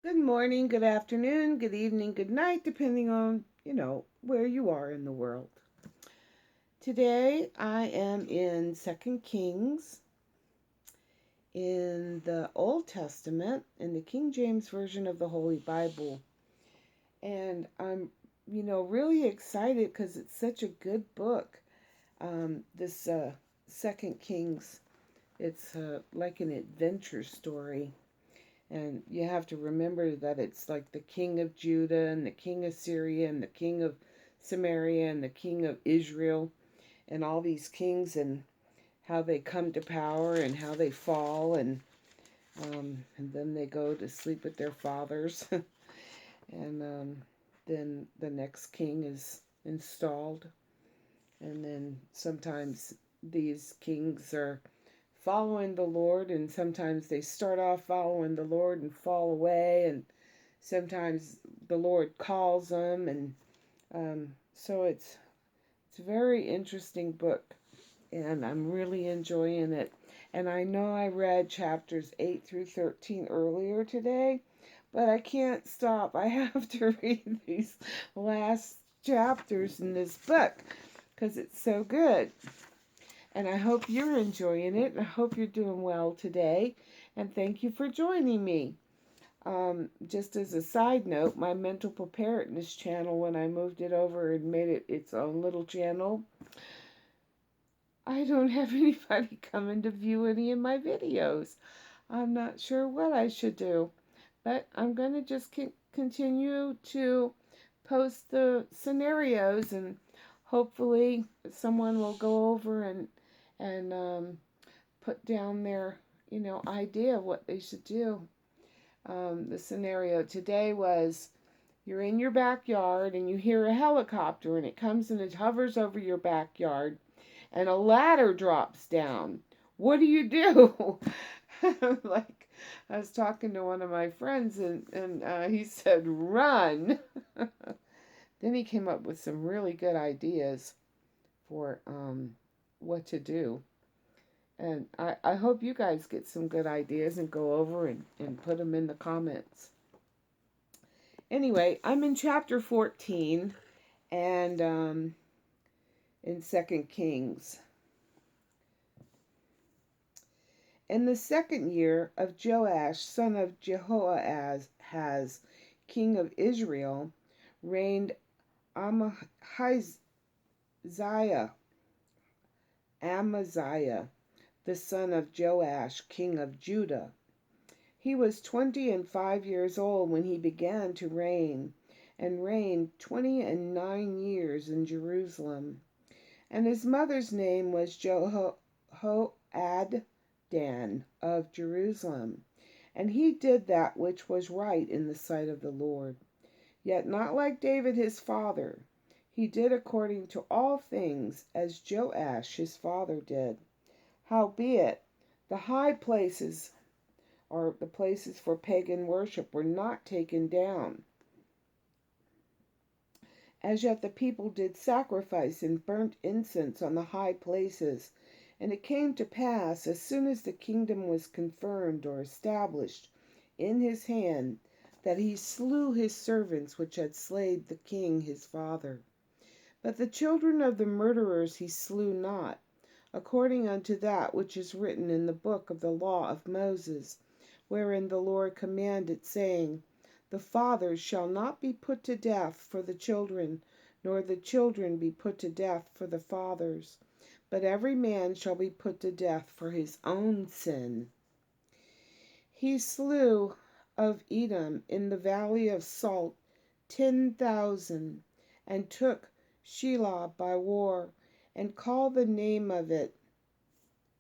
Good morning, good afternoon, good evening, good night, depending on, where you are in the world. Today I am in Second Kings in the Old Testament in the King James Version of the Holy Bible. And I'm, really excited because it's such a good book. This Second Kings, it's like an adventure story. And you have to remember that it's like the king of Judah and the king of Syria and the king of Samaria and the king of Israel and all these kings and how they come to power and how they fall and then they go to sleep with their fathers and then the next king is installed and then sometimes these kings are following the Lord, and sometimes they start off following the Lord and fall away, and sometimes the Lord calls them, and so it's a very interesting book, and I'm really enjoying it. And I know I read chapters 8 through 13 earlier today, but I can't stop. I have to read these last chapters in this book because it's so good. And I hope you're enjoying it. I hope you're doing well today. And thank you for joining me. Just as a side note, my mental preparedness channel, when I moved it over and made it its own little channel, I don't have anybody coming to view any of my videos. I'm not sure what I should do, but I'm going to just continue to post the scenarios and hopefully someone will go over and put down their idea of what they should do. The scenario today was you're in your backyard and you hear a helicopter and it comes and it hovers over your backyard and a ladder drops down. What do you do? Like, I was talking to one of my friends and he said, run. Then he came up with some really good ideas for what to do. And I hope you guys get some good ideas and go over and put them in the comments. Anyway, I'm in chapter 14 and in Second Kings. In the second year of Joash, son of Jehoahaz, king of Israel, reigned Amaziah, the son of Joash, king of Judah. He was 25 years old when he began to reign, and reigned 29 years in Jerusalem. And his mother's name was Jehoaddan of Jerusalem. And he did that which was right in the sight of the Lord. Yet not like David his father. He did according to all things as Joash his father did. Howbeit, the high places, or the places for pagan worship, were not taken down. As yet the people did sacrifice and burnt incense on the high places. And it came to pass, as soon as the kingdom was confirmed or established in his hand, that he slew his servants which had slain the king his father. But the children of the murderers he slew not, according unto that which is written in the book of the law of Moses, wherein the Lord commanded, saying, The fathers shall not be put to death for the children, nor the children be put to death for the fathers, but every man shall be put to death for his own sin. He slew of Edom in the valley of Salt 10,000, and took Shelah by war, and called the name of it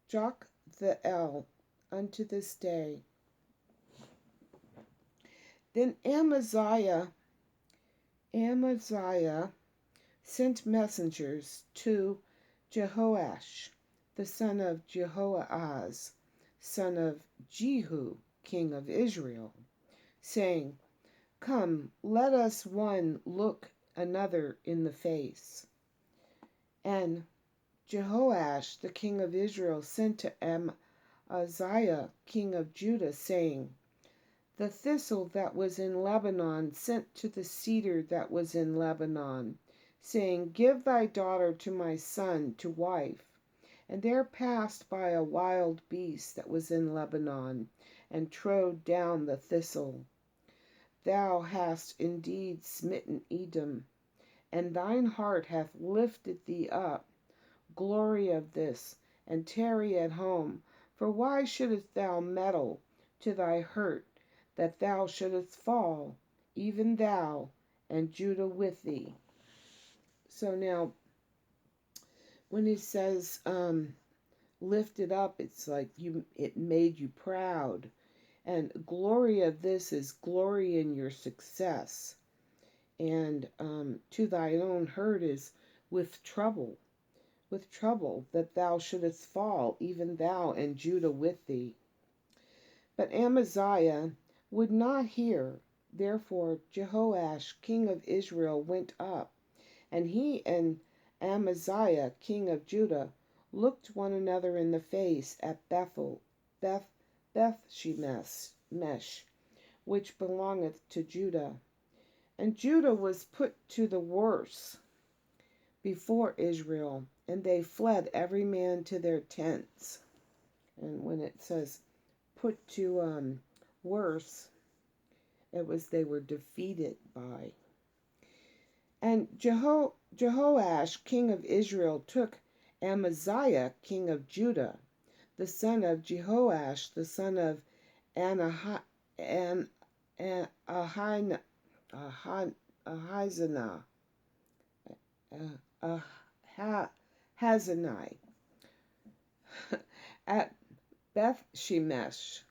Joktheel unto this day. Then Amaziah sent messengers to Jehoash, the son of Jehoahaz, son of Jehu, king of Israel, saying, Come, let us one look another in the face. And Jehoash, the king of Israel, sent to Amaziah, king of Judah, saying, The thistle that was in Lebanon sent to the cedar that was in Lebanon, saying, Give thy daughter to my son to wife. And there passed by a wild beast that was in Lebanon, and trode down the thistle. Thou hast indeed smitten Edom, and thine heart hath lifted thee up. Glory of this, and tarry at home. For why shouldest thou meddle to thy hurt, that thou shouldest fall, even thou, and Judah with thee? So now, when it says lifted up, it's like it made you proud. And glory of this is glory in your success. And to thine own hurt is with trouble that thou shouldest fall, even thou and Judah with thee. But Amaziah would not hear. Therefore Jehoash king of Israel went up, and he and Amaziah king of Judah looked one another in the face at Beth-shemesh, which belongeth to Judah. And Judah was put to the worse before Israel, and they fled every man to their tents. And when it says put to worse, it was they were defeated by. And Jehoash king of Israel took Amaziah king of Judah, the son of Jehoash, the son of Hazanai, at Beth-shemesh,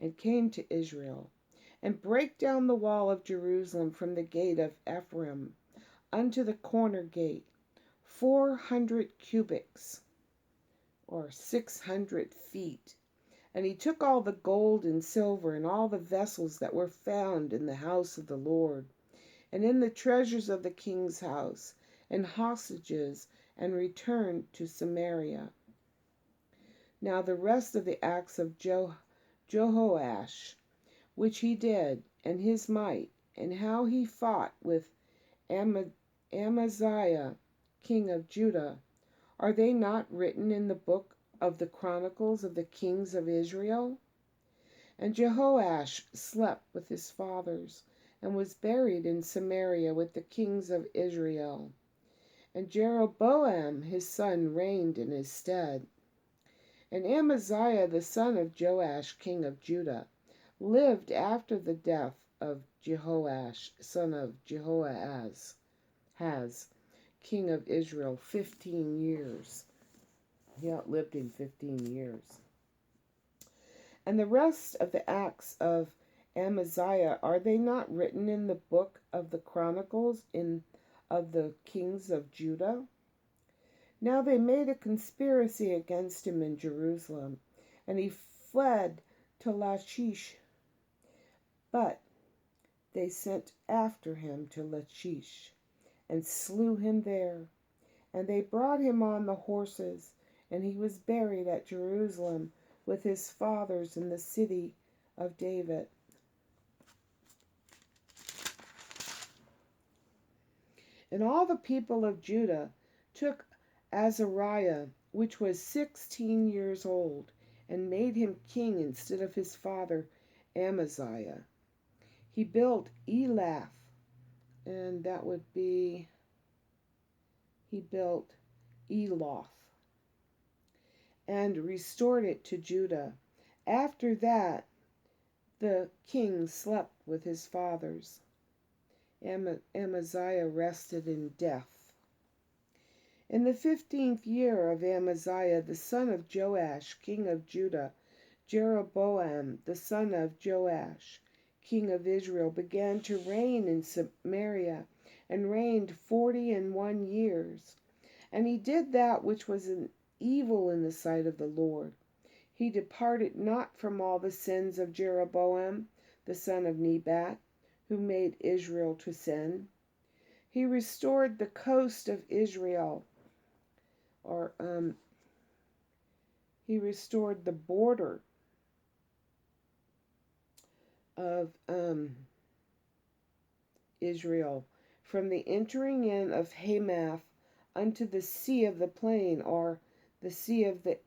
and came to Israel, and brake down the wall of Jerusalem from the gate of Ephraim unto the corner gate, 400 cubits, or 600 feet. And he took all the gold and silver and all the vessels that were found in the house of the Lord, and in the treasures of the king's house, and hostages, and returned to Samaria. Now the rest of the acts of Jehoash, which he did, and his might, and how he fought with Amaziah king of Judah, are they not written in the book of the Chronicles of the kings of Israel? And Jehoash slept with his fathers, and was buried in Samaria with the kings of Israel. And Jeroboam his son reigned in his stead. And Amaziah the son of Joash king of Judah lived after the death of Jehoash son of Jehoahaz, king of Israel, 15 years. He outlived him 15 years. And the rest of the acts of Amaziah, are they not written in the book of the Chronicles of the kings of Judah? Now they made a conspiracy against him in Jerusalem, and he fled to Lachish. But they sent after him to Lachish, and slew him there. And they brought him on the horses, and he was buried at Jerusalem with his fathers in the city of David. And all the people of Judah took Azariah, which was 16 years old, and made him king instead of his father Amaziah. He built Elath, and that would be, he built Eloth, and restored it to Judah. After that, the king slept with his fathers. Amaziah rested in death. In the 15th year of Amaziah, the son of Joash, king of Judah, Jeroboam, the son of Joash, king of Israel, began to reign in Samaria, and reigned 41 years. And he did that which was an evil in the sight of the Lord. He departed not from all the sins of Jeroboam, the son of Nebat, who made Israel to sin. He restored the coast of Israel, or he restored the border of Israel, from the entering in of Hamath unto the sea of the plain, or the sea of the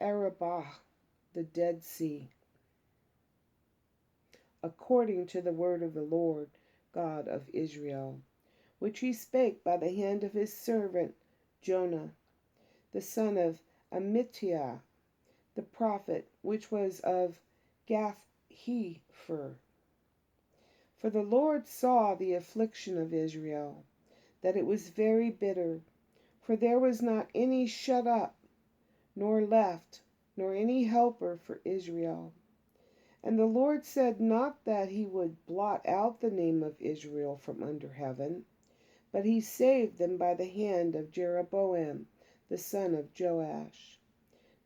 Arabah, the Dead Sea, according to the word of the Lord God of Israel, which he spake by the hand of his servant Jonah, the son of Amittai, the prophet, which was of Gath-hepher. For the Lord saw the affliction of Israel, that it was very bitter, for there was not any shut up, nor left, nor any helper for Israel. And the Lord said not that he would blot out the name of Israel from under heaven, but he saved them by the hand of Jeroboam, the son of Joash.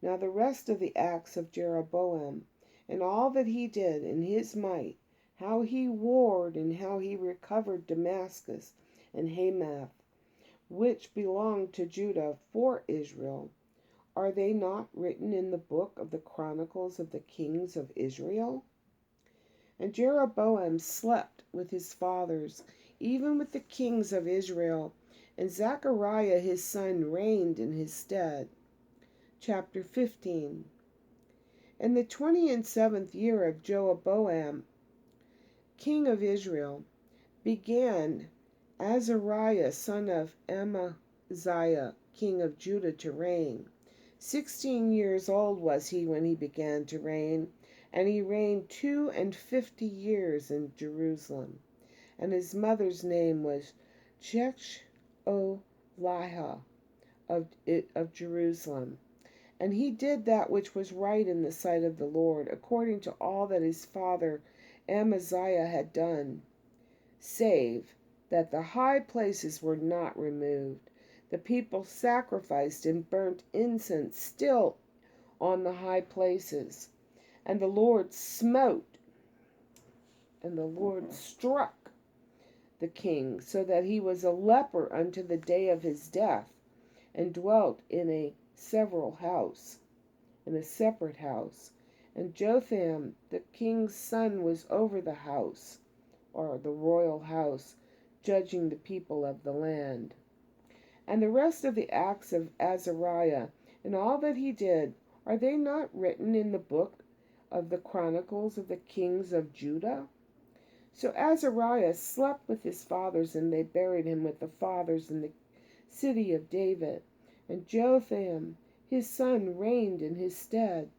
Now the rest of the acts of Jeroboam, and all that he did in his might, how he warred, and how he recovered Damascus and Hamath, which belonged to Judah for Israel, are they not written in the book of the Chronicles of the Kings of Israel? And Jeroboam slept with his fathers, even with the kings of Israel, and Zechariah his son reigned in his stead. Chapter 15. In the 27th year of Jeroboam, king of Israel, began Azariah son of Amaziah, king of Judah, to reign. 16 years old was he when he began to reign, and he reigned 52 years in Jerusalem. And his mother's name was Jecoliah of Jerusalem. And he did that which was right in the sight of the Lord, according to all that his father Amaziah had done, save that the high places were not removed. The people sacrificed and burnt incense still on the high places. And the Lord smote, and the Lord struck the king, so that he was a leper unto the day of his death, and dwelt in a several house, in a separate house. And Jotham, the king's son, was over the house, or the royal house, judging the people of the land. And the rest of the acts of Azariah, and all that he did, are they not written in the book of the Chronicles of the Kings of Judah? So Azariah slept with his fathers, and they buried him with the fathers in the city of David. And Jotham his son reigned in his stead.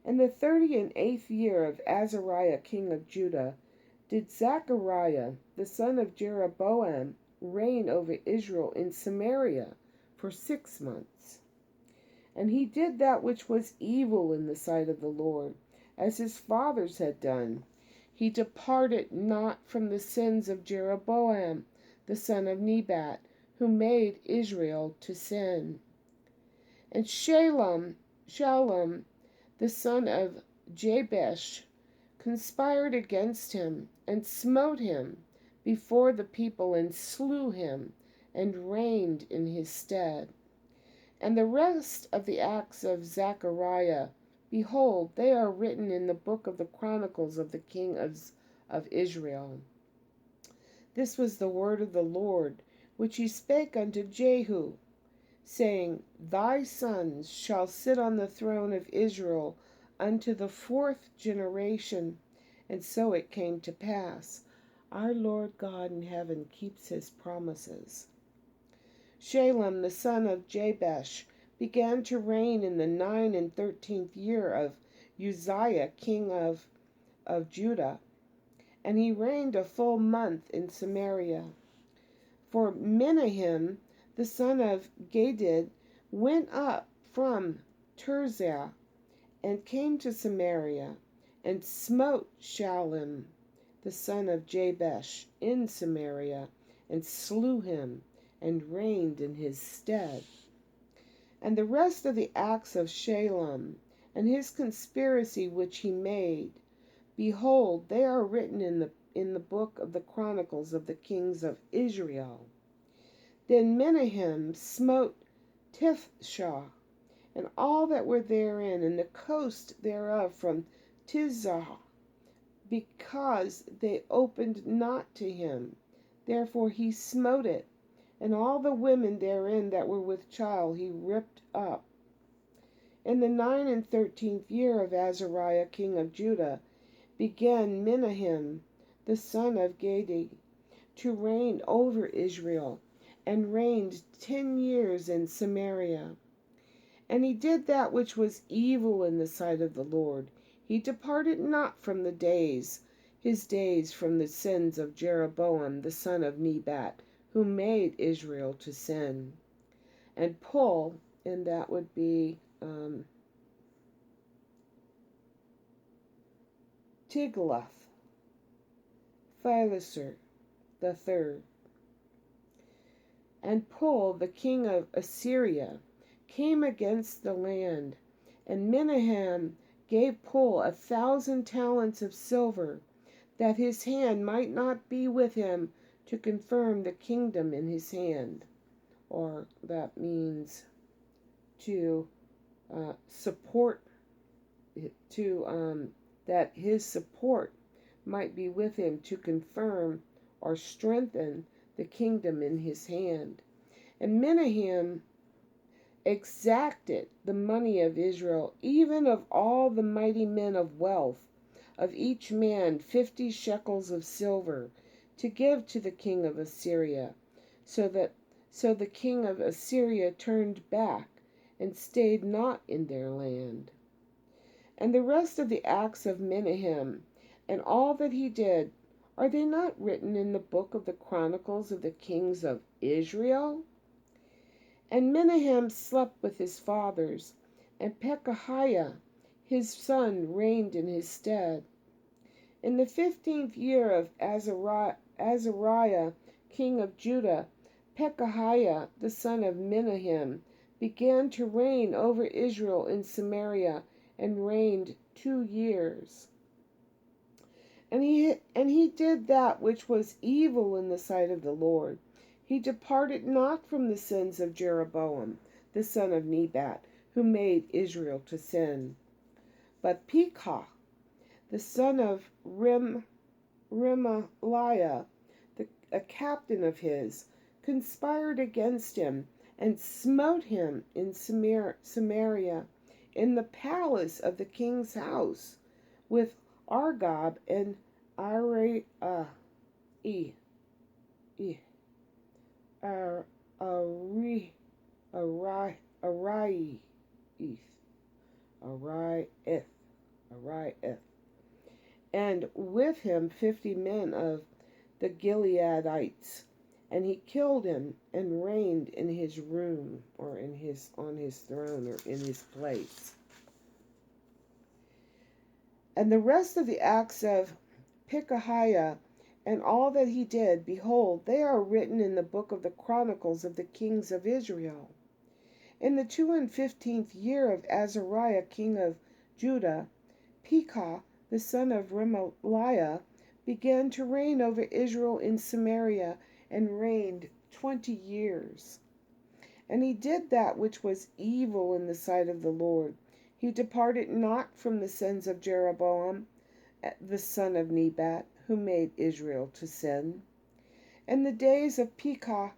In the 38th year of Azariah king of Judah did Zechariah the son of Jeroboam reign over Israel in Samaria for 6 months. And he did that which was evil in the sight of the Lord, as his fathers had done. He departed not from the sins of Jeroboam the son of Nebat, who made Israel to sin. And Shalom, the son of Jabesh, conspired against him, and smote him before the people, and slew him, and reigned in his stead. And the rest of the acts of Zechariah, behold, they are written in the book of the Chronicles of the King of Israel. This was the word of the Lord, which he spake unto Jehu, saying, Thy sons shall sit on the throne of Israel unto the 4th generation. And so it came to pass. Our Lord God in heaven keeps his promises. Shalom, the son of Jabesh, began to reign in the 39th year of Uzziah, king of Judah. And he reigned a full month in Samaria. For Menahem, the son of Gadid, went up from Tirzah, and came to Samaria, and smote Shallum, the son of Jabesh, in Samaria, and slew him, and reigned in his stead. And the rest of the acts of Shalom, and his conspiracy which he made, behold, they are written in the book of the Chronicles of the Kings of Israel. Then Menahem smote Tifshah, and all that were therein, and the coast thereof from Tizah because they opened not to him. Therefore he smote it, and all the women therein that were with child he ripped up. In the 9 and 13th year of Azariah king of Judah began Menahem the son of Gadi to reign over Israel, and reigned 10 years in Samaria. And he did that which was evil in the sight of the Lord. He departed not from his days from the sins of Jeroboam the son of Nebat, who made Israel to sin. And Pul, and that would be Tiglath-Pileser the third. And Pul, the king of Assyria, came against the land, and Menahem gave Pul 1,000 talents of silver, that his hand might not be with him to confirm the kingdom in his hand. Or that means to support, that his support might be with him to confirm or strengthen the kingdom in his hand. And Menahem exacted the money of Israel, even of all the mighty men of wealth, of each man 50 shekels of silver, to give to the king of Assyria. So the king of Assyria turned back, and stayed not in their land. And the rest of the acts of Menahem, and all that he did, are they not written in the book of the Chronicles of the kings of Israel? And Menahem slept with his fathers, and Pekahiah his son reigned in his stead. In the 15th year of Azariah king of Judah, Pekahiah the son of Menahem began to reign over Israel in Samaria, and reigned 2 years. And he did that which was evil in the sight of the Lord. He departed not from the sins of Jeroboam the son of Nebat, who made Israel to sin. But Pekah the son of Remaliah, a captain of his, conspired against him, and smote him in Samaria, in the palace of the king's house, with Argob and Ariath, and with him 50 men of the Gileadites. And he killed him, and reigned in his room, or on his throne, or in his place. And the rest of the acts of Pekahiah, and all that he did, behold, they are written in the book of the Chronicles of the kings of Israel. In the 215th year of Azariah king of Judah, Pekah the son of Remaliah began to reign over Israel in Samaria, and reigned 20 years. And he did that which was evil in the sight of the Lord. He departed not from the sins of Jeroboam the son of Nebat, who made Israel to sin. In the days of Pekah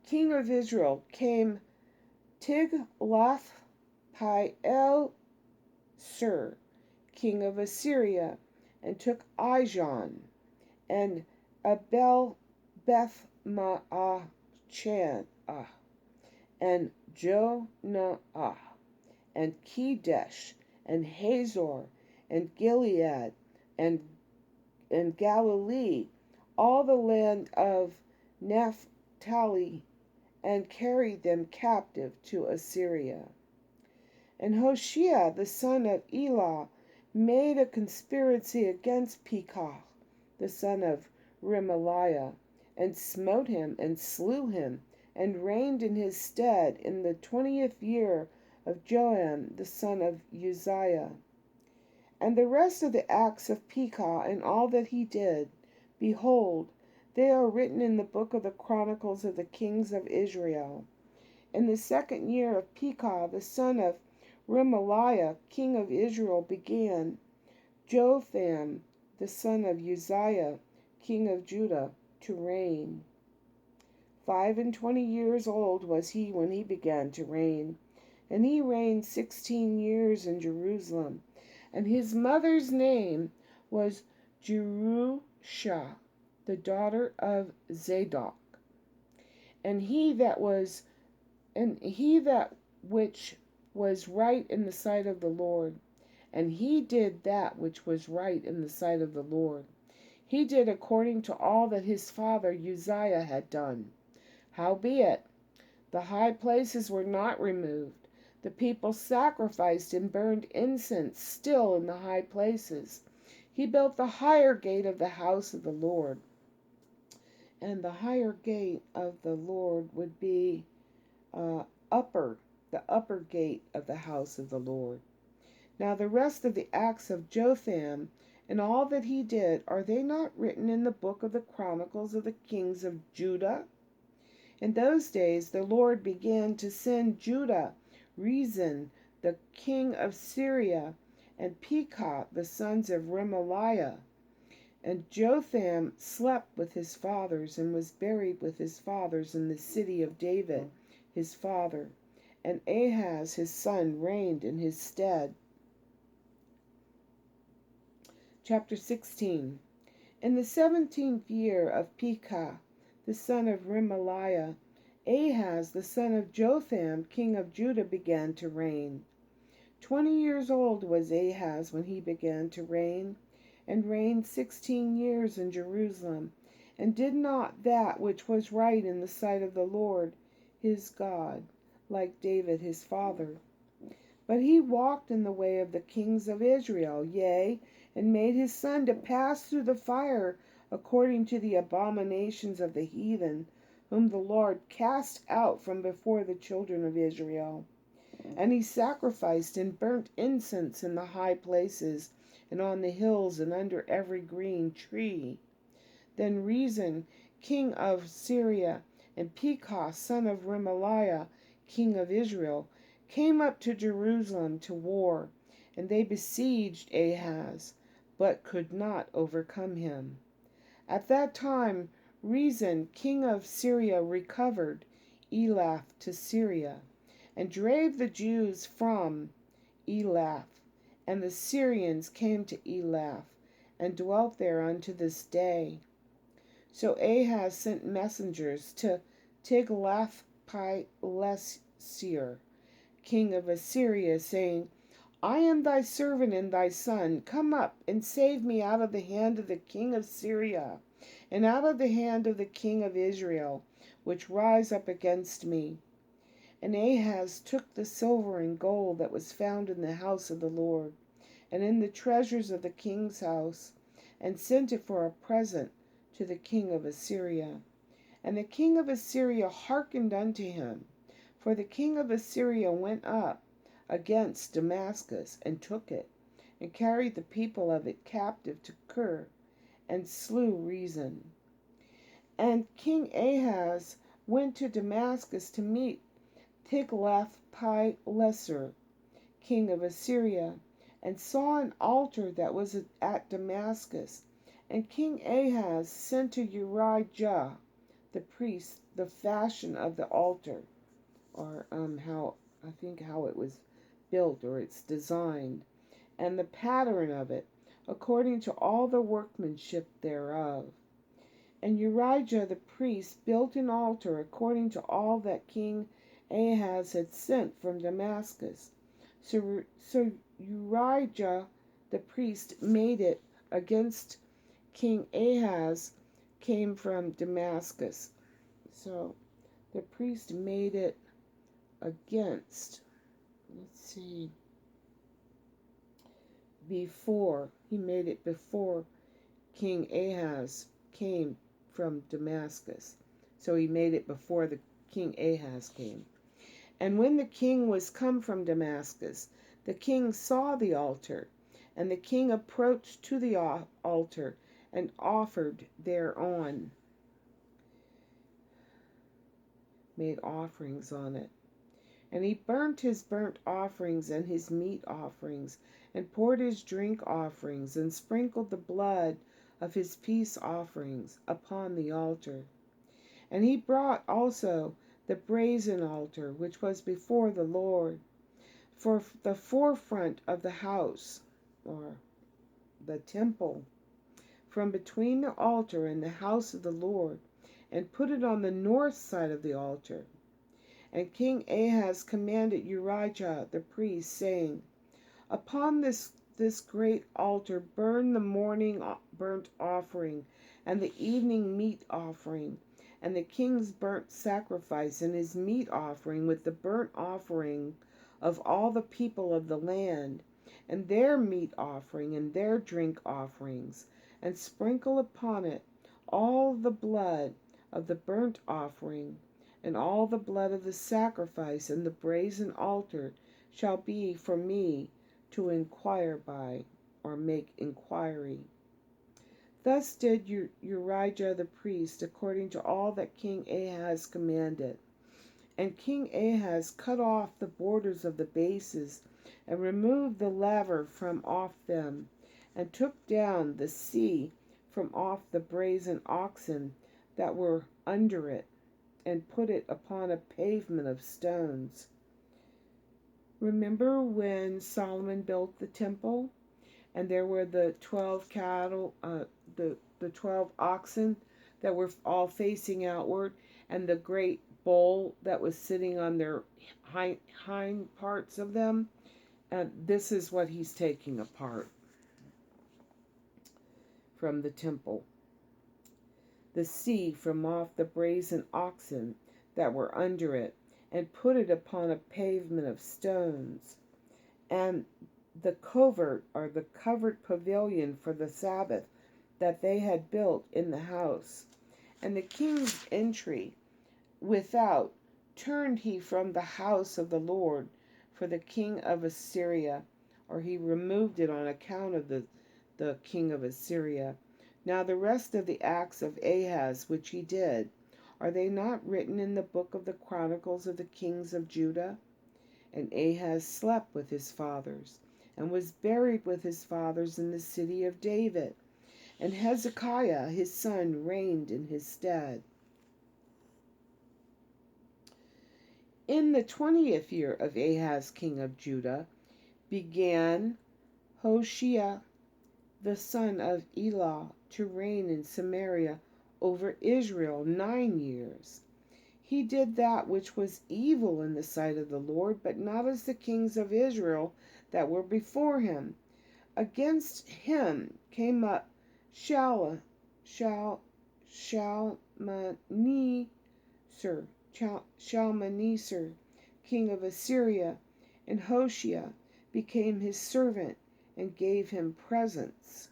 king of Israel came Tiglath-Pileser king of Assyria, and took Ijon, and Abel-Beth-Maachah, and Jonah, and Kedesh, and Hazor, and Gilead, and Galilee, all the land of Naphtali, and carried them captive to Assyria. And Hoshea the son of Elah made a conspiracy against Pekah the son of Remaliah, and smote him, and slew him, and reigned in his stead in the 20th year of Joam the son of Uzziah. And the rest of the acts of Pekah, and all that he did, behold, they are written in the book of the Chronicles of the kings of Israel. In the 2nd year of Pekah the son of Remaliah king of Israel began, Jotham the son of Uzziah, king of Judah, to reign. 25 years old was he when he began to reign, and he reigned 16 years in Jerusalem. And his mother's name was Jerusha, the daughter of Zadok. And he that which was right in the sight of the Lord, and he did that which was right in the sight of the Lord. He did according to all that his father Uzziah had done. Howbeit, the high places were not removed. The people sacrificed and burned incense still in the high places. He built the higher gate of the house of the Lord. And the higher gate of the Lord would be the upper gate of the house of the Lord. Now the rest of the acts of Jotham and all that he did, are they not written in the book of the Chronicles of the kings of Judah? In those days the Lord began to send Judah Rezin, the king of Syria, and Pekah, the sons of Remaliah. And Jotham slept with his fathers, and was buried with his fathers in the city of David, his father. And Ahaz his son reigned in his stead. Chapter 16. In the 17th year of Pekah, the son of Remaliah, Ahaz the son of Jotham, king of Judah, began to reign. 20 years old was Ahaz when he began to reign, and reigned 16 years in Jerusalem, and did not that which was right in the sight of the Lord his God, like David his father. But he walked in the way of the kings of Israel, yea, and made his son to pass through the fire according to the abominations of the heathen, whom the Lord cast out from before the children of Israel. And he sacrificed and burnt incense in the high places, and on the hills, and under every green tree. Then Rezin, king of Syria, and Pekah, son of Remaliah, king of Israel, came up to Jerusalem to war, and they besieged Ahaz, but could not overcome him. At that time Rezin, king of Syria, recovered Elath to Syria, and drave the Jews from Elath. And the Syrians came to Elath, and dwelt there unto this day. So Ahaz sent messengers to Tiglath-Pileser, king of Assyria, saying, I am thy servant and thy son. Come up and save me out of the hand of the king of Syria, and out of the hand of the king of Israel, which rise up against me. And Ahaz took the silver and gold that was found in the house of the Lord, and in the treasures of the king's house, and sent it for a present to the king of Assyria. And the king of Assyria hearkened unto him, for the king of Assyria went up against Damascus, and took it, and carried the people of it captive to Kir, and slew Rezin. And King Ahaz went to Damascus to meet Tiglath-Pileser, king of Assyria, and saw an altar that was at Damascus. And King Ahaz sent to Urijah the priest the fashion of the altar, or how it was built, or its designed, and the pattern of it, according to all the workmanship thereof. And Urijah the priest built an altar according to all that King Ahaz had sent from Damascus. So Urijah the priest made it against King Ahaz came from Damascus. So the priest made it against, he made it before King Ahaz came from Damascus. So he made it before the King Ahaz came. And when the king was come from Damascus, the king saw the altar, and the king approached to the altar, and offered thereon, made offerings on it. And he burnt his burnt offerings and his meat offerings, and poured his drink offerings, and sprinkled the blood of his peace offerings upon the altar. And he brought also the brazen altar which was before the Lord, for the forefront of the house, or the temple, from between the altar and the house of the Lord, and put it on the north side of the altar. And King Ahaz commanded Urijah the priest, saying, Upon this great altar burn the morning burnt offering, and the evening meat offering, and the king's burnt sacrifice, and his meat offering, with the burnt offering of all the people of the land, and their meat offering, and their drink offerings, and sprinkle upon it all the blood of the burnt offering, and all the blood of the sacrifice, and the brazen altar shall be for me to inquire by, or make inquiry. Thus did Urijah the priest, according to all that King Ahaz commanded. And King Ahaz cut off the borders of the bases, and removed the laver from off them, and took down the sea from off the brazen oxen that were under it, and put it upon a pavement of stones. Remember when Solomon built the temple, and there were the 12 cattle, the 12 oxen that were all facing outward, and the great bull that was sitting on their hind parts of them? And this is what he's taking apart from the temple. The sea from off the brazen oxen that were under it, and put it upon a pavement of stones. And the covert, or the covered pavilion for the Sabbath, that they had built in the house. And the king's entry without turned he from the house of the Lord for the king of Assyria, or he removed it on account of the king of Assyria. Now the rest of the acts of Ahaz which he did, are they not written in the book of the Chronicles of the kings of Judah? And Ahaz slept with his fathers, and was buried with his fathers in the city of David. And Hezekiah his son reigned in his stead. In the 20th year of Ahaz king of Judah began Hoshea the son of Elah to reign in Samaria over Israel 9 years. He did that which was evil in the sight of the Lord, but not as the kings of Israel that were before him. Against him came up Shalmaneser, king of Assyria, and Hoshea became his servant and gave him presents.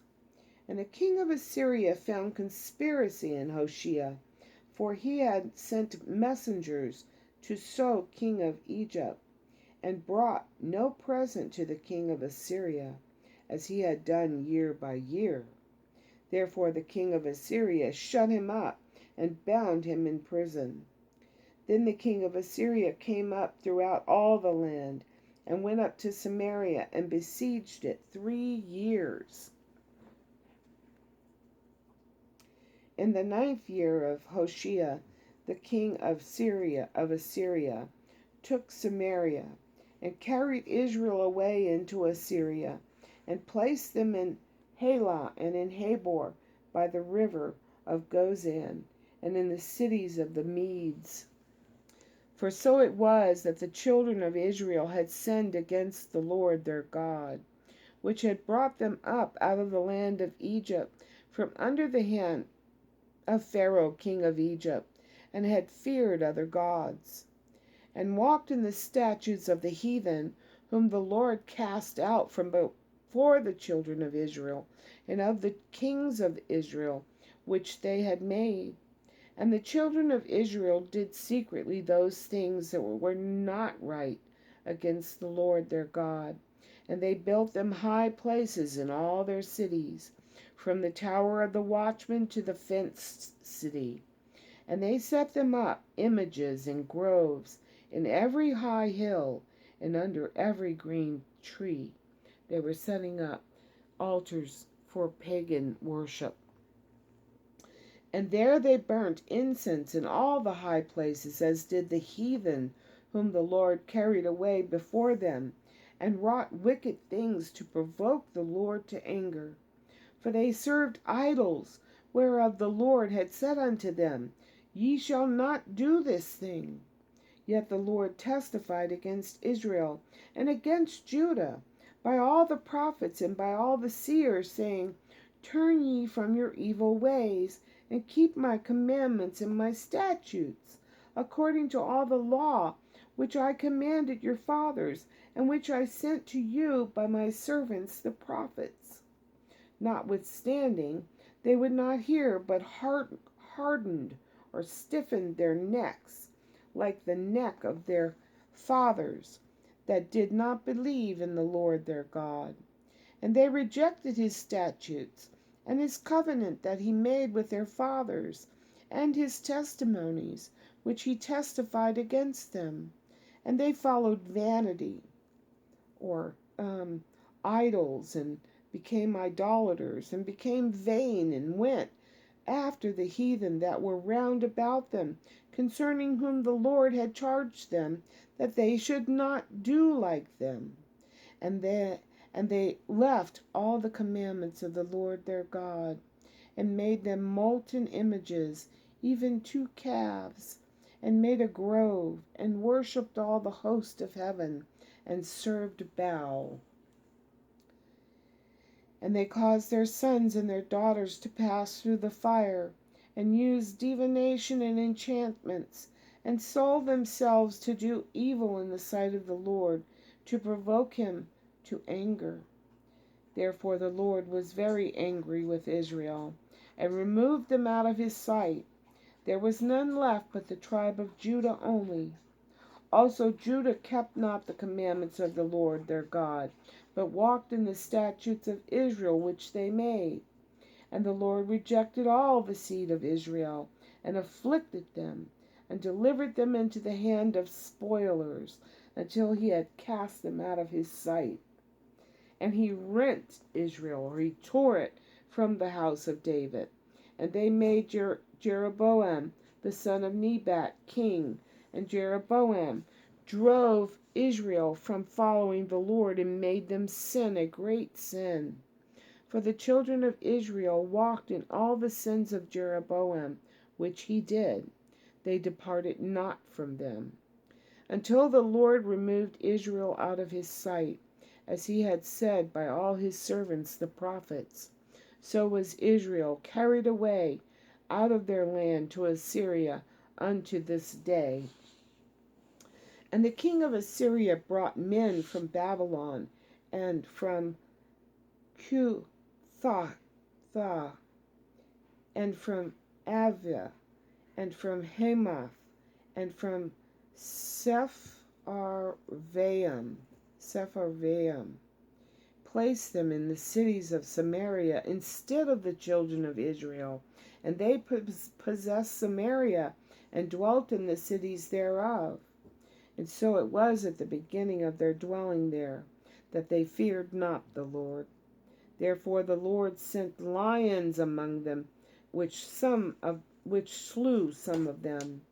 And the king of Assyria found conspiracy in Hoshea, for he had sent messengers to So king of Egypt, and brought no present to the king of Assyria, as he had done year by year. Therefore the king of Assyria shut him up, and bound him in prison. Then the king of Assyria came up throughout all the land, and went up to Samaria, and besieged it 3 years. In the 9th year of Hoshea, the king of Assyria took Samaria, and carried Israel away into Assyria, and placed them in Halah and in Habor by the river of Gozan, and in the cities of the Medes. For so it was that the children of Israel had sinned against the Lord their God, which had brought them up out of the land of Egypt from under the hand of Pharaoh king of Egypt, and had feared other gods, and walked in the statutes of the heathen, whom the Lord cast out from before the children of Israel, and of the kings of Israel, which they had made. And the children of Israel did secretly those things that were not right against the Lord their God. And they built them high places in all their cities, from the tower of the watchman to the fenced city. And they set them up images in groves, in every high hill, and under every green tree, They were setting up altars for pagan worship. And there they burnt incense in all the high places, as did the heathen whom the Lord carried away before them, and wrought wicked things to provoke the Lord to anger. For they served idols, whereof the Lord had said unto them, Ye shall not do this thing. Yet the Lord testified against Israel and against Judah by all the prophets and by all the seers, saying, Turn ye from your evil ways, and keep my commandments and my statutes, according to all the law which I commanded your fathers, and which I sent to you by my servants the prophets. Notwithstanding, they would not hear, but hardened or stiffened their necks, like the neck of their fathers, that did not believe in the Lord their God. And they rejected his statutes, and his covenant that he made with their fathers, and his testimonies, which he testified against them. And they followed vanity, or idols, and became idolaters, and became vain, and went after the heathen that were round about them, concerning whom the Lord had charged them that they should not do like them. And they left all the commandments of the Lord their God, and made them molten images, even 2 calves, and made a grove, and worshipped all the host of heaven, and served Baal. And they caused their sons and their daughters to pass through the fire, and used divination and enchantments, and sold themselves to do evil in the sight of the Lord, to provoke him to anger. Therefore the Lord was very angry with Israel, and removed them out of his sight. There was none left but the tribe of Judah only. Also Judah kept not the commandments of the Lord their God, but walked in the statutes of Israel which they made. And the Lord rejected all the seed of Israel, and afflicted them, and delivered them into the hand of spoilers, until he had cast them out of his sight. And he rent Israel, or he tore it from the house of David. And they made Jeroboam the son of Nebat king, and Jeroboam drove Israel from following the Lord, and made them sin a great sin. For the children of Israel walked in all the sins of Jeroboam, which he did. They departed not from them, until the Lord removed Israel out of his sight, as he had said by all his servants the prophets. So was Israel carried away out of their land to Assyria unto this day. And the king of Assyria brought men from Babylon, and from Cutha, and from Avia, and from Hamath, and from Sepharvaim, placed them in the cities of Samaria instead of the children of Israel. And they possessed Samaria, and dwelt in the cities thereof. And so it was at the beginning of their dwelling there, that they feared not the Lord. Therefore the Lord sent lions among them, which slew some of them.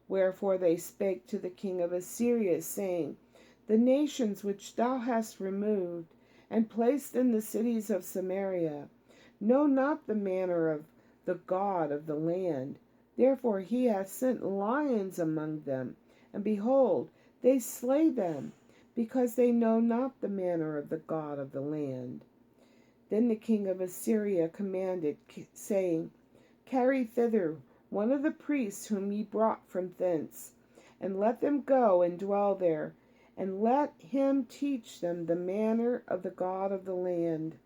Wherefore they spake to the king of Assyria, saying, The nations which thou hast removed, and placed in the cities of Samaria, know not the manner of the God of the land. Therefore he hath sent lions among them, and behold, they slay them, because they know not the manner of the God of the land. Then the king of Assyria commanded, saying, Carry thither one of the priests whom ye brought from thence, and let them go and dwell there, and let him teach them the manner of the God of the land.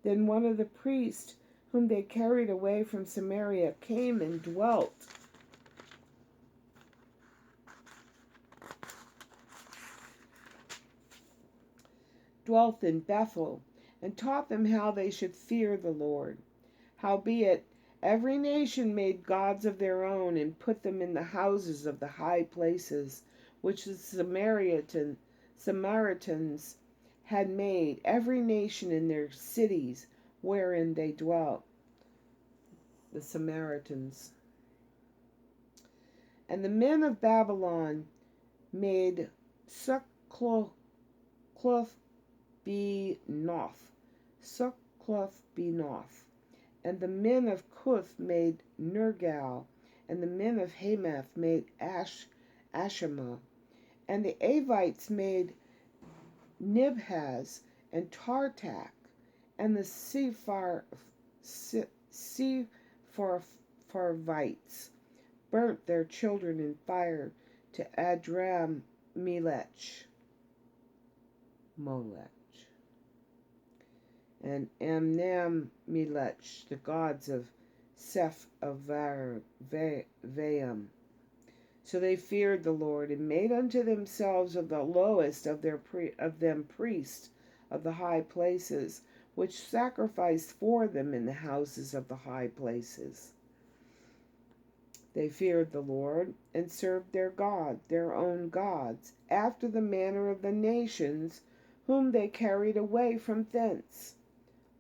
Then one of the priests whom they carried away from Samaria came and dwelt in Bethel, and taught them how they should fear the Lord. Howbeit, every nation made gods of their own, and put them in the houses of the high places, which the Samaritans had made every nation in their cities wherein they dwelt, the Samaritans. And the men of Babylon made Succoth Benoth, Succoth Benoth. And the men of Cuth made Nergal, and the men of Hamath made Ashima, and the Avites made Nibhaz and Tartak, and the Sepharvites burnt their children in fire to Adram Molech, and Amnam Melech, the gods of Sepharvaim. So they feared the Lord, and made unto themselves of the lowest of them priests of the high places, which sacrificed for them in the houses of the high places. They feared the Lord, and served their own gods, after the manner of the nations whom they carried away from thence.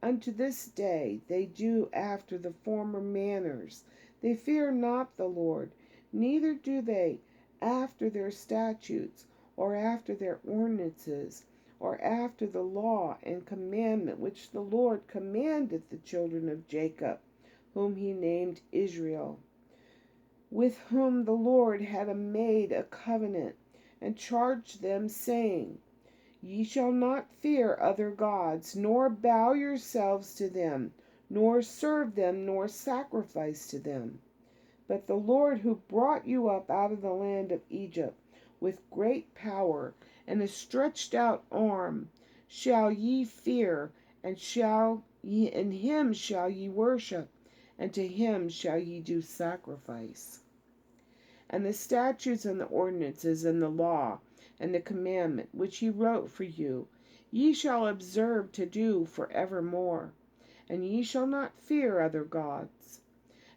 Unto this day they do after the former manners. They fear not the Lord, neither do they after their statutes, or after their ordinances, or after the law and commandment which the Lord commanded the children of Jacob, whom he named Israel, with whom the Lord had made a covenant, and charged them, saying, Ye shall not fear other gods, nor bow yourselves to them, nor serve them, nor sacrifice to them. But the Lord who brought you up out of the land of Egypt with great power and a stretched out arm shall ye fear, and in him shall ye worship, and to him shall ye do sacrifice. And the statutes and the ordinances and the law and the commandment which he wrote for you, ye shall observe to do for evermore, and ye shall not fear other gods.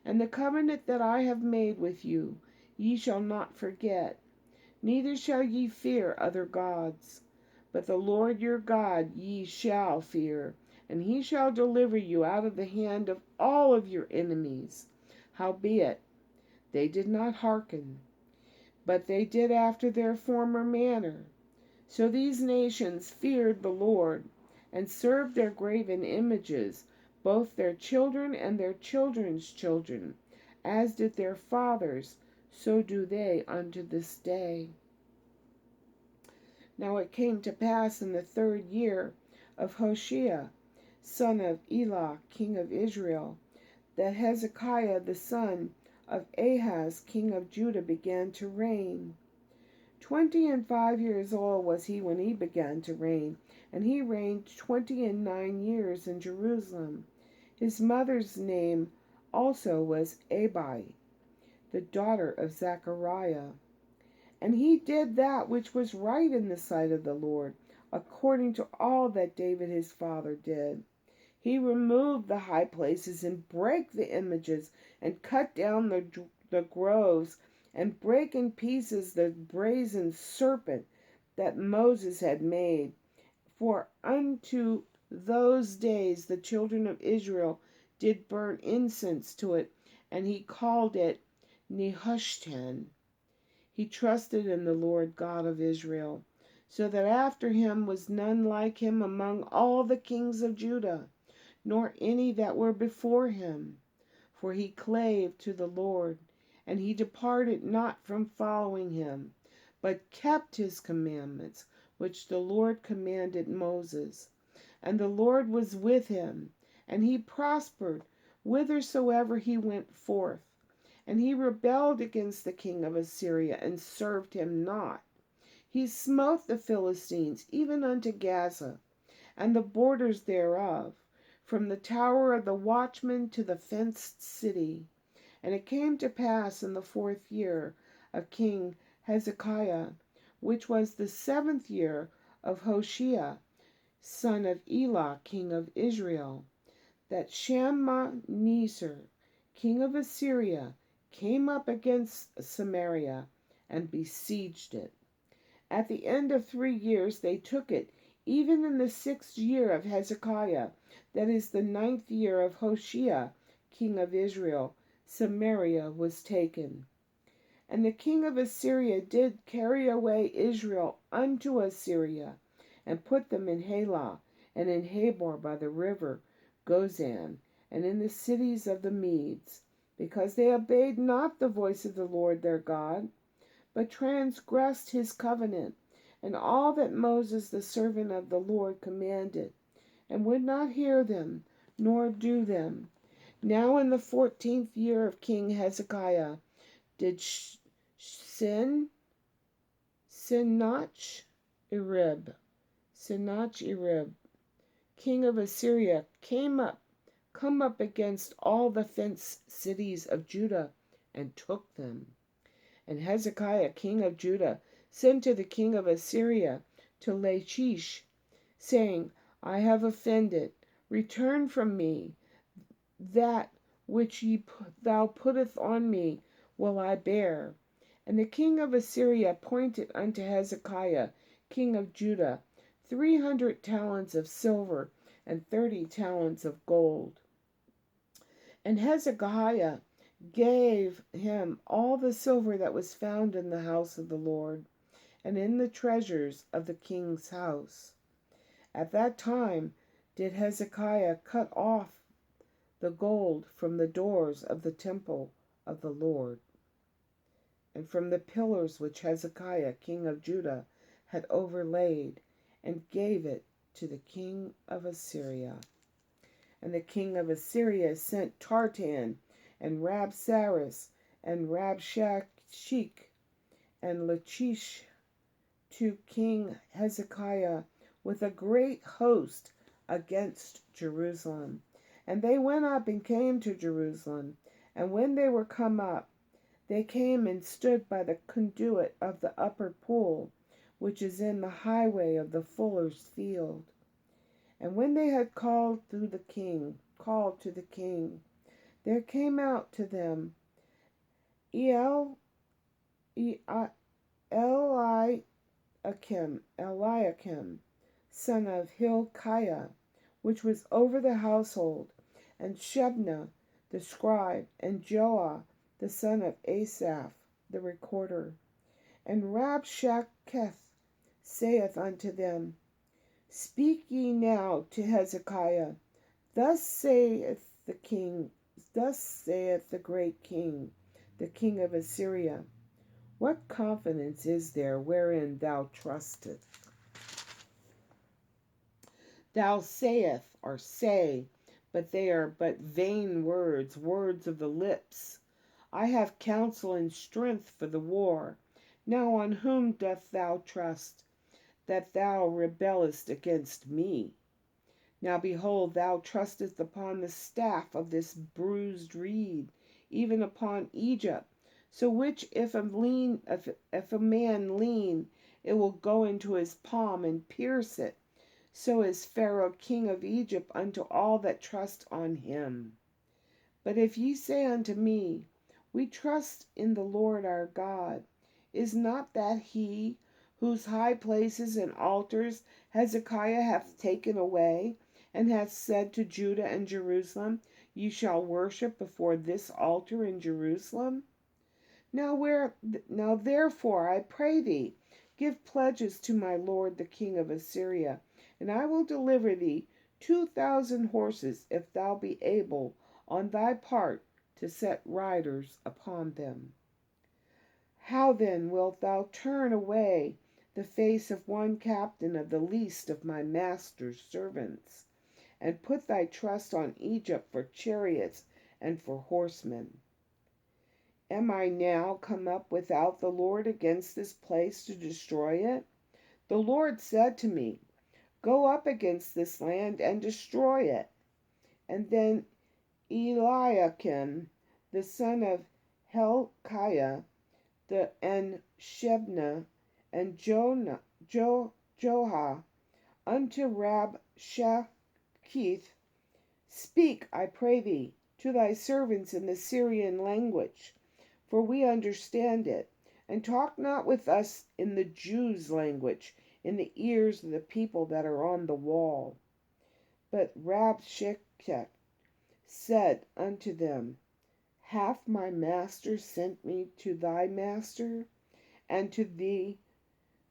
And the covenant that I have made with you, ye shall not forget, neither shall ye fear other gods. But the Lord your God ye shall fear, and he shall deliver you out of the hand of all of your enemies. Howbeit, they did not hearken, but they did after their former manner. So these nations feared the Lord, and served their graven images, both their children and their children's children, as did their fathers, so do they unto this day. Now it came to pass in the 3rd year of Hoshea, son of Elah, king of Israel, that Hezekiah the son of Ahaz, king of Judah, began to reign. 25 years old was he when he began to reign, and he reigned 29 years in Jerusalem. His mother's name also was Abi, the daughter of Zechariah. And he did that which was right in the sight of the Lord, according to all that David his father did. He removed the high places and brake the images, and cut down the groves, and brake in pieces the brazen serpent that Moses had made. For unto those days the children of Israel did burn incense to it, and he called it Nehushtan. He trusted in the Lord God of Israel, so that after him was none like him among all the kings of Judah, nor any that were before him. For he clave to the Lord, and he departed not from following him, but kept his commandments, which the Lord commanded Moses. And the Lord was with him, and he prospered whithersoever he went forth. And he rebelled against the king of Assyria, and served him not. He smote the Philistines even unto Gaza, and the borders thereof, from the tower of the watchman to the fenced city. And it came to pass in the 4th year of King Hezekiah, which was the 7th year of Hoshea, son of Elah, king of Israel, that Shalmaneser, king of Assyria, came up against Samaria, and besieged it. At the end of 3 years they took it, Even in the 6th year of Hezekiah, that is the 9th year of Hoshea, king of Israel, Samaria was taken. And the king of Assyria did carry away Israel unto Assyria, and put them in Halah, and in Habor by the river Gozan, and in the cities of the Medes, because they obeyed not the voice of the Lord their God, but transgressed his covenant, and all that Moses the servant of the Lord commanded, and would not hear them, nor do them. Now in the 14th year of King Hezekiah did Sennacherib, king of Assyria, come up against all the fenced cities of Judah, and took them. And Hezekiah, king of Judah, sent to the king of Assyria to Lachish, saying, I have offended. Return from me. That which thou puttest on me will I bear. And the king of Assyria appointed unto Hezekiah, king of Judah, 300 talents of silver and 30 talents of gold. And Hezekiah gave him all the silver that was found in the house of the Lord, and in the treasures of the king's house. At that time did Hezekiah cut off the gold from the doors of the temple of the Lord, and from the pillars which Hezekiah king of Judah had overlaid, and gave it to the king of Assyria. And the king of Assyria sent Tartan, and Rabsaris, and Rabshakeh, and Lachish to King Hezekiah with a great host against Jerusalem. And they went up and came to Jerusalem. And when they were come up, they came and stood by the conduit of the upper pool, which is in the highway of the fuller's field. And when they had called to the king, there came out to them Eliakim, son of Hilkiah, which was over the household, and Shebna the scribe, and Joah the son of Asaph the recorder. And Rabshakeh saith unto them, Speak ye now to Hezekiah, thus saith the great king, the king of Assyria, what confidence is there wherein thou trustest? Thou sayest, or say, but they are but vain words, words of the lips. I have counsel and strength for the war. Now on whom dost thou trust, that thou rebellest against me? Now behold, thou trustest upon the staff of this bruised reed, even upon Egypt, so which if a man lean, it will go into his palm and pierce it. So is Pharaoh king of Egypt unto all that trust on him. But if ye say unto me, We trust in the Lord our God, is not that he whose high places and altars Hezekiah hath taken away, and hath said to Judah and Jerusalem, Ye shall worship before this altar in Jerusalem? Now therefore, I pray thee, give pledges to my lord the king of Assyria, and I will deliver thee 2,000 horses, if thou be able on thy part to set riders upon them. How then wilt thou turn away the face of one captain of the least of my master's servants, and put thy trust on Egypt for chariots and for horsemen? Am I now come up without the Lord against this place to destroy it? The Lord said to me, Go up against this land and destroy it. And then Eliakim, the son of Hilkiah, and Shebna, and Joah, unto Rabshakeh, Speak, I pray thee, to thy servants in the Syrian language, for we understand it, and talk not with us in the Jews' language, in the ears of the people that are on the wall. But Rabshakeh said unto them, Hath my master sent me to thy master, and to thee,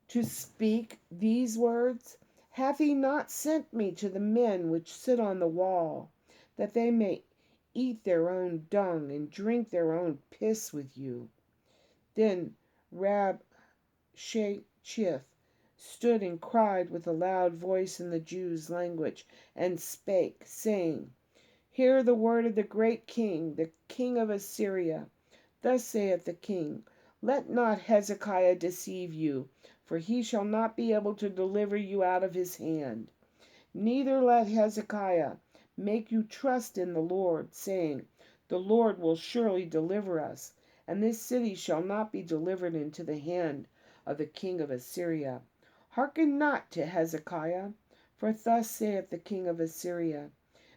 to speak these words? Hath he not sent me to the men which sit on the wall, that they may eat their own dung and drink their own piss with you? Then Rabshakeh stood and cried with a loud voice in the Jews' language, and spake, saying, Hear the word of the great king, the king of Assyria. Thus saith the king, Let not Hezekiah deceive you, for he shall not be able to deliver you out of his hand. Neither let Hezekiah make you trust in the Lord, saying, The Lord will surely deliver us, and this city shall not be delivered into the hand of the king of Assyria. Hearken not to Hezekiah, for thus saith the king of Assyria,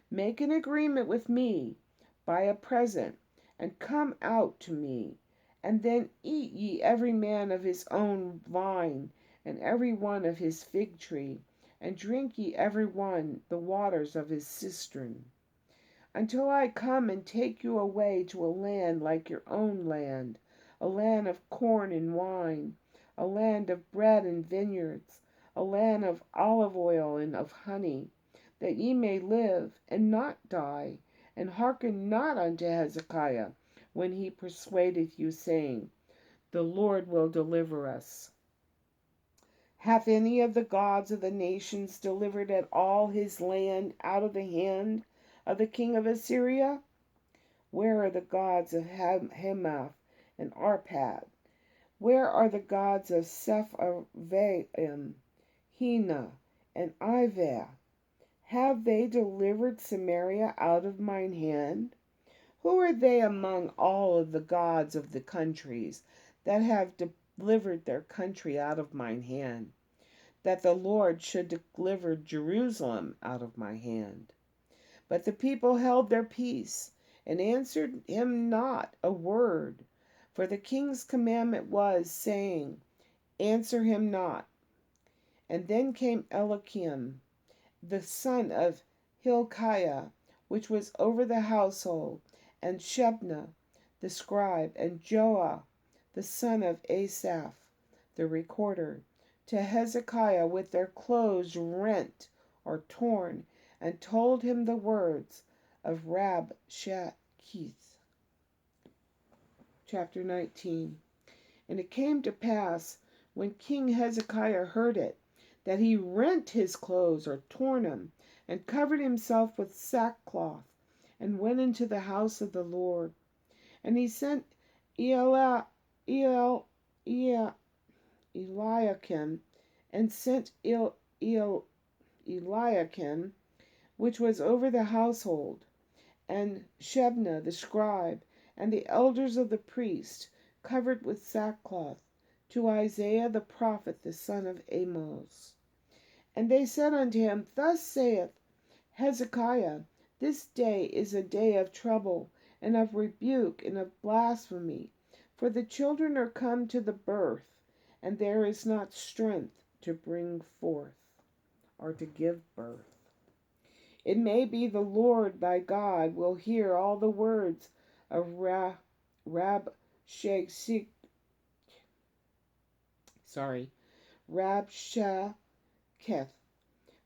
Make an agreement with me by a present, and come out to me, and then eat ye every man of his own vine, and every one of his fig tree, and drink ye every one the waters of his cistern, until I come and take you away to a land like your own land, a land of corn and wine, a land of bread and vineyards, a land of olive oil and of honey, that ye may live and not die, and hearken not unto Hezekiah when he persuadeth you, saying, The Lord will deliver us. Hath any of the gods of the nations delivered at all his land out of the hand of the king of Assyria? Where are the gods of Hamath and Arpad? Where are the gods of Sepharvaim, Hena, and Ivah? Have they delivered Samaria out of mine hand? Who are they among all of the gods of the countries that have delivered their country out of mine hand, that the Lord should deliver Jerusalem out of my hand? But the people held their peace, and answered him not a word. For the king's commandment was, saying, Answer him not. And then came Eliakim, the son of Hilkiah, which was over the household, and Shebna the scribe, and Joah the son of Asaph the recorder, to Hezekiah with their clothes rent or torn, and told him the words of Rabshakeh. Chapter 19. And it came to pass, when King Hezekiah heard it, that he rent his clothes or torn them, and covered himself with sackcloth, and went into the house of the Lord. And he sent Eliakim, and sent Eliakim, which was over the household, and Shebna the scribe, and the elders of the priests, covered with sackcloth, to Isaiah the prophet the son of Amoz. And they said unto him, Thus saith Hezekiah, This day is a day of trouble, and of rebuke, and of blasphemy, for the children are come to the birth, and there is not strength to bring forth, or to give birth. It may be the Lord thy God will hear all the words of Rabshakeh,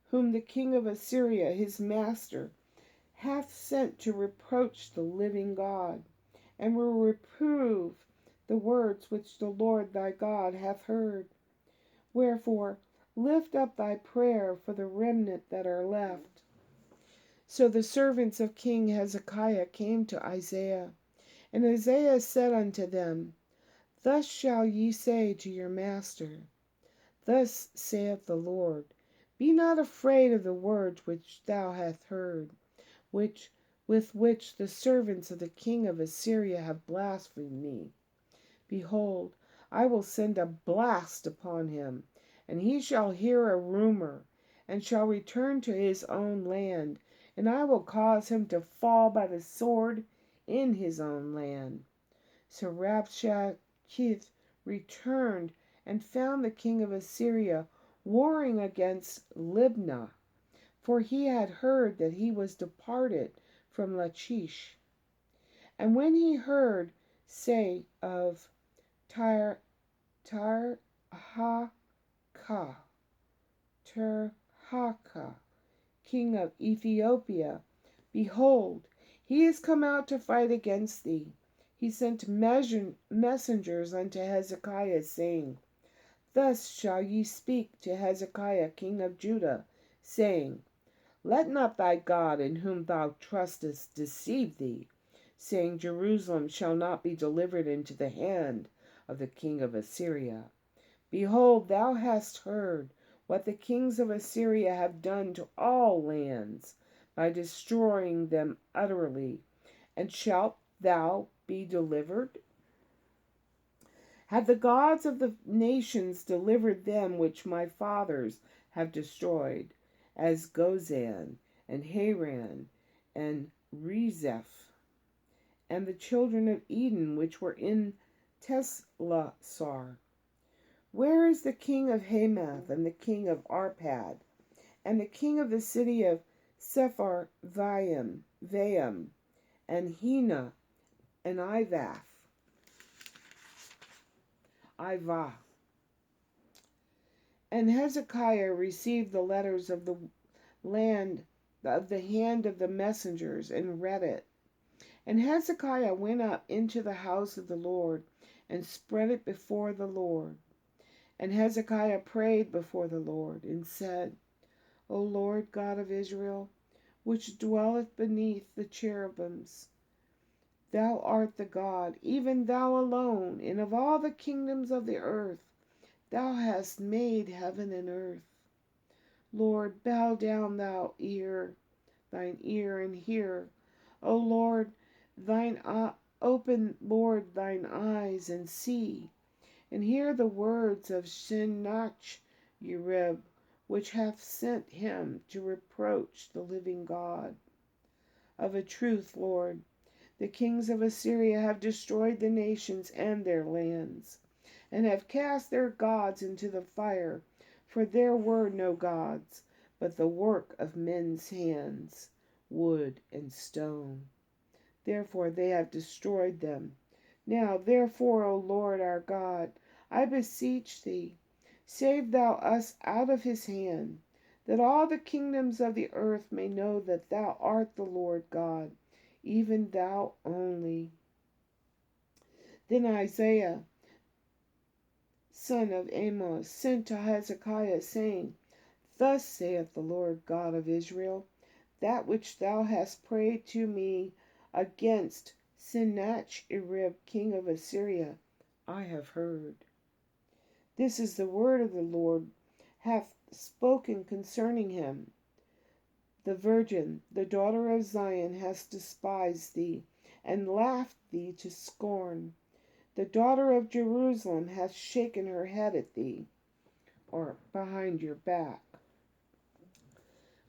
whom the king of Assyria his master hath sent to reproach the living God, and will reprove the words which the Lord thy God hath heard. Wherefore lift up thy prayer for the remnant that are left. So the servants of King Hezekiah came to Isaiah, and Isaiah said unto them, Thus shall ye say to your master, Thus saith the Lord, Be not afraid of the words which thou hast heard, with which the servants of the king of Assyria have blasphemed me. Behold, I will send a blast upon him, and he shall hear a rumor, and shall return to his own land, and I will cause him to fall by the sword in his own land. So Rabshakeh returned and found the king of Assyria warring against Libnah, for he had heard that he was departed from Lachish. And when he heard say of Tirhakah, Tirhakah, king of Ethiopia, behold, he is come out to fight against thee. He sent messengers unto Hezekiah, saying, Thus shall ye speak to Hezekiah king of Judah, saying, Let not thy God in whom thou trustest deceive thee, saying, Jerusalem shall not be delivered into the hand of the king of Assyria. Behold, thou hast heard what the kings of Assyria have done to all lands, by destroying them utterly. And shalt thou be delivered? Have the gods of the nations delivered them which my fathers have destroyed, as Gozan, and Haran, and Rezeph, and the children of Eden which were in Teslasar? Where is the king of Hamath, and the king of Arpad, and the king of the city of Sepharvaim, and Hena, and Ivah? And Hezekiah received the letters of the hand of the messengers, and read it. And Hezekiah went up into the house of the Lord, and spread it before the Lord. And Hezekiah prayed before the Lord, and said, O Lord God of Israel, which dwelleth beneath the cherubims, thou art the God, even thou alone, and of all the kingdoms of the earth, thou hast made heaven and earth. Lord, bow down thine ear, and hear. O Lord, open, Lord, thine eyes, and see, and hear the words of Sennacherib, which hath sent him to reproach the living God. Of a truth, Lord, the kings of Assyria have destroyed the nations and their lands, and have cast their gods into the fire, for there were no gods, but the work of men's hands, wood and stone. Therefore they have destroyed them. Now therefore, O Lord our God, I beseech thee, save thou us out of his hand, that all the kingdoms of the earth may know that thou art the Lord God, even thou only. Then Isaiah, son of Amos, sent to Hezekiah, saying, Thus saith the Lord God of Israel, that which thou hast prayed to me against Sennacherib king of Assyria, I have heard. This is the word of the Lord hath spoken concerning him. The virgin, the daughter of Zion, hath despised thee, and laughed thee to scorn. The daughter of Jerusalem hath shaken her head at thee, or behind your back,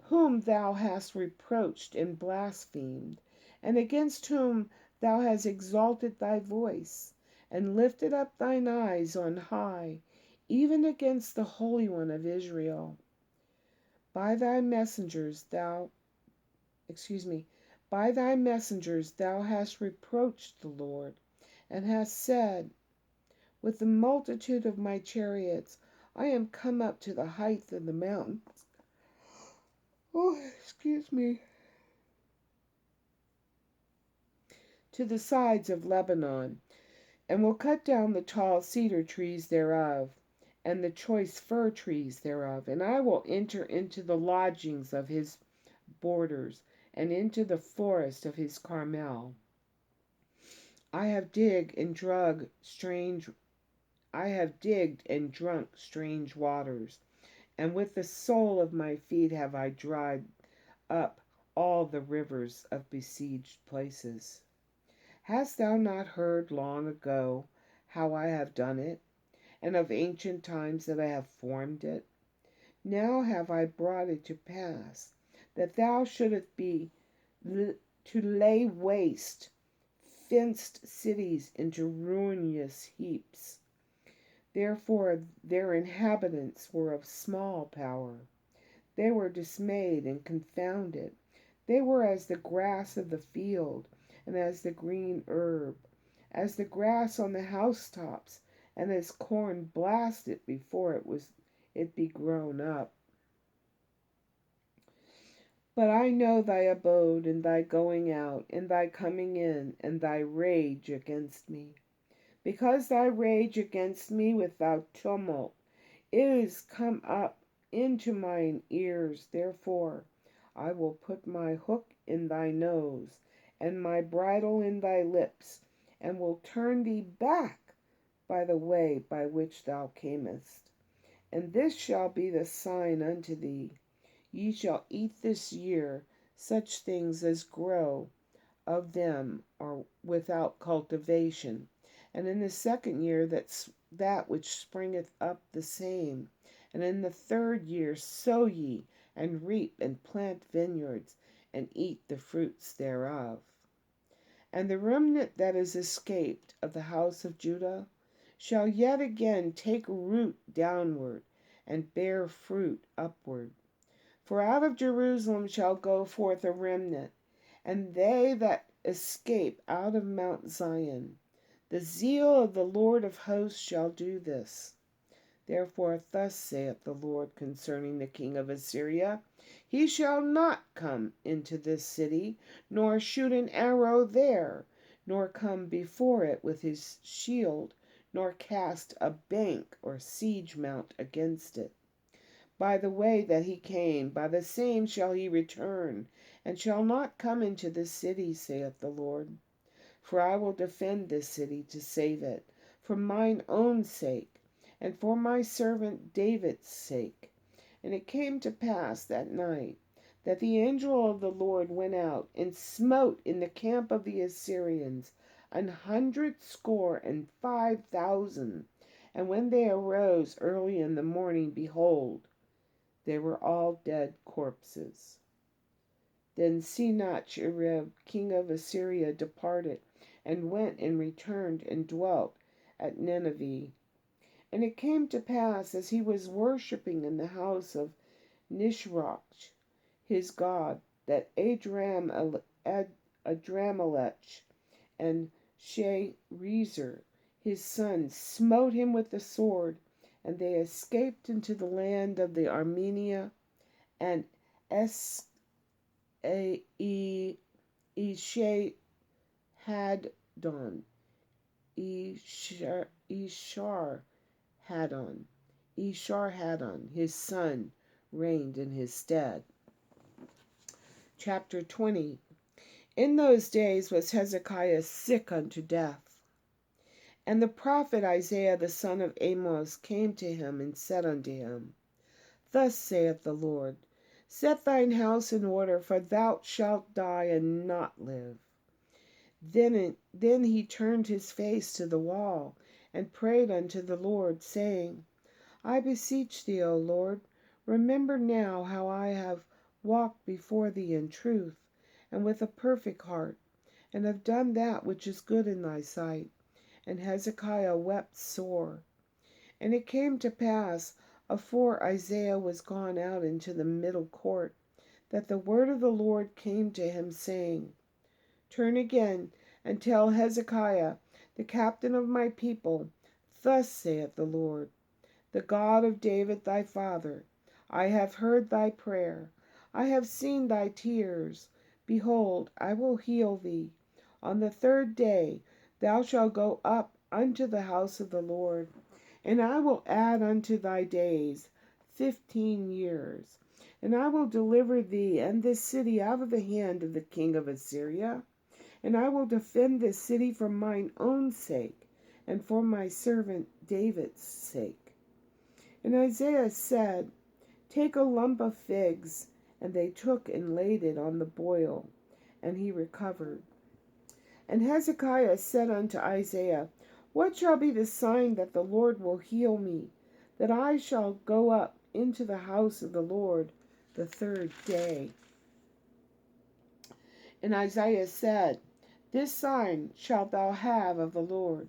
whom thou hast reproached and blasphemed, and against whom thou hast exalted thy voice, and lifted up thine eyes on high, even against the Holy One of Israel. By thy messengers thou hast reproached the Lord, and hast said, With the multitude of my chariots I am come up to the height of the mountains. To the sides of Lebanon, and will cut down the tall cedar trees thereof, and the choice fir trees thereof, and I will enter into the lodgings of his borders, and into the forest of his Carmel. I have digged and drunk strange waters, and with the sole of my feet have I dried up all the rivers of besieged places. Hast thou not heard long ago how I have done it, and of ancient times that I have formed it? Now have I brought it to pass, that thou shouldest be to lay waste fenced cities into ruinous heaps. Therefore their inhabitants were of small power. They were dismayed and confounded. They were as the grass of the field, and as the green herb, as the grass on the housetops, and as corn blasted before it be grown up. But I know thy abode, and thy going out, and thy coming in, and thy rage against me. Because thy rage against me without tumult, it is come up into mine ears. Therefore I will put my hook in thy nose, and my bridle in thy lips, and will turn thee back by the way by which thou camest. And this shall be the sign unto thee: ye shall eat this year such things as grow of them are without cultivation, and in the second year that which springeth up the same, and in the third year sow ye, and reap, and plant vineyards, and eat the fruits thereof. And the remnant that is escaped of the house of Judah shall yet again take root downward, and bear fruit upward. For out of Jerusalem shall go forth a remnant, and they that escape out of Mount Zion. The zeal of the Lord of hosts shall do this. Therefore thus saith the Lord concerning the king of Assyria: he shall not come into this city, nor shoot an arrow there, nor come before it with his shield, nor cast a bank or siege mount against it. By the way that he came, by the same shall he return, and shall not come into this city, saith the Lord. For I will defend this city to save it, for mine own sake, and for my servant David's sake. And it came to pass that night that the angel of the Lord went out and smote in the camp of the Assyrians 165,000. And when they arose early in the morning, behold, they were all dead corpses. Then Sennacherib king of Assyria departed, and went and returned and dwelt at Nineveh. And it came to pass, as he was worshipping in the house of Nisroch, his god, that Adramelech and Sharezer, his son, smote him with the sword, and they escaped into the land of the Armenia, and Esarhaddon, Esarhaddon, his son, reigned in his stead. Chapter 20. In those days was Hezekiah sick unto death. And the prophet Isaiah the son of Amos came to him and said unto him, Thus saith the Lord, set thine house in order, for thou shalt die and not live. Then he turned his face to the wall, and prayed unto the Lord, saying, I beseech thee, O Lord, remember now how I have walked before thee in truth, and with a perfect heart, and have done that which is good in thy sight. And Hezekiah wept sore. And it came to pass, afore Isaiah was gone out into the middle court, that the word of the Lord came to him, saying, Turn again, and tell Hezekiah, the captain of my people, Thus saith the Lord, the God of David thy father, I have heard thy prayer, I have seen thy tears. Behold, I will heal thee. On the third day thou shalt go up unto the house of the Lord, and I will add unto thy days 15 years. And I will deliver thee and this city out of the hand of the king of Assyria. And I will defend this city for mine own sake, and for my servant David's sake. And Isaiah said, Take a lump of figs. And they took and laid it on the boil, and he recovered. And Hezekiah said unto Isaiah, What shall be the sign that the Lord will heal me, that I shall go up into the house of the Lord the third day? And Isaiah said, This sign shalt thou have of the Lord.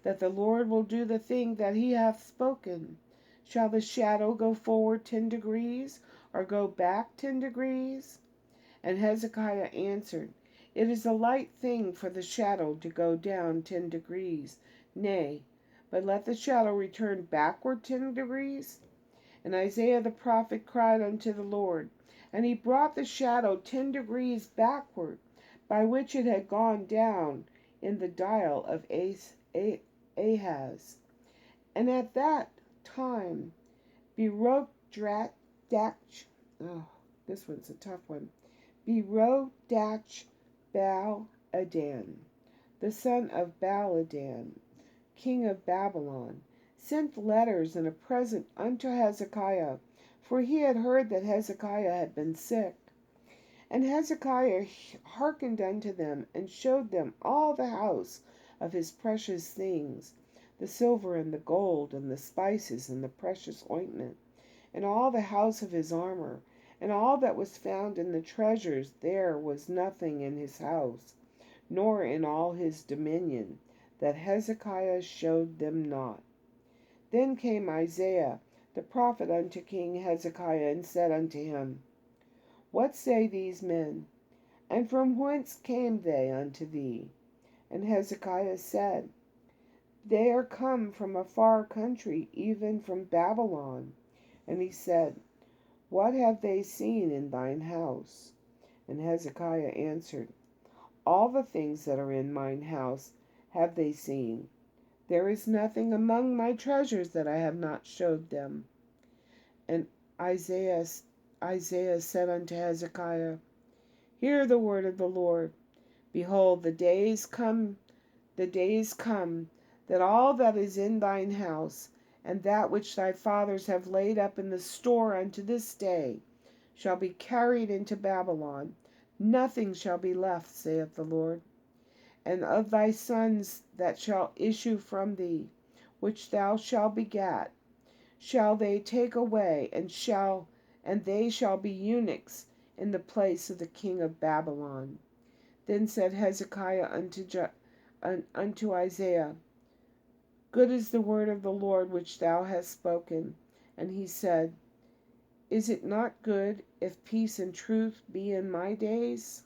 that the Lord will do the thing that he hath spoken? Shall the shadow go forward 10 degrees, or go back 10 degrees? And Hezekiah answered, It is a light thing for the shadow to go down 10 degrees. Nay, but let the shadow return backward 10 degrees. And Isaiah the prophet cried unto the Lord, and he brought the shadow 10 degrees backward, by which it had gone down in the dial of Ahaz. And at that time Berodach, oh, this one's a tough one, Berodach Baladan, the son of Baladan, king of Babylon, sent letters and a present unto Hezekiah, for he had heard that Hezekiah had been sick. And Hezekiah hearkened unto them, and showed them all the house of his precious things, the silver and the gold, and the spices, and the precious ointment, and all the house of his armor, and all that was found in the treasures. There was nothing in his house, nor in all his dominion, that Hezekiah showed them not. Then came Isaiah the prophet unto King Hezekiah, and said unto him, What say these men? And from whence came they unto thee? And Hezekiah said, They are come from a far country, even from Babylon. And he said, What have they seen in thine house? And Hezekiah answered, All the things that are in mine house have they seen. There is nothing among my treasures that I have not showed them. And Isaiah said unto Hezekiah, Hear the word of the Lord. Behold, the days come, that all that is in thine house, and that which thy fathers have laid up in the store unto this day, shall be carried into Babylon. Nothing shall be left, saith the Lord. And of thy sons that shall issue from thee, which thou shalt begat, shall they take away, and they shall be eunuchs in the place of the king of Babylon. Then said Hezekiah unto Isaiah, Good is the word of the Lord which thou hast spoken. And he said, Is it not good if peace and truth be in my days?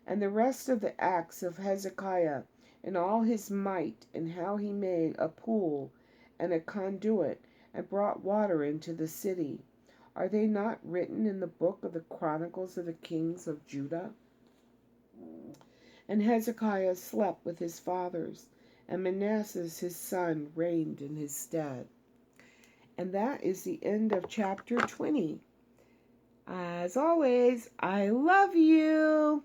And the rest of the acts of Hezekiah, and all his might, and how he made a pool and a conduit, and brought water into the city, are they not written in the book of the Chronicles of the kings of Judah? And Hezekiah slept with his fathers, and Manasseh his son reigned in his stead. And that is the end of chapter 20. As always, I love you.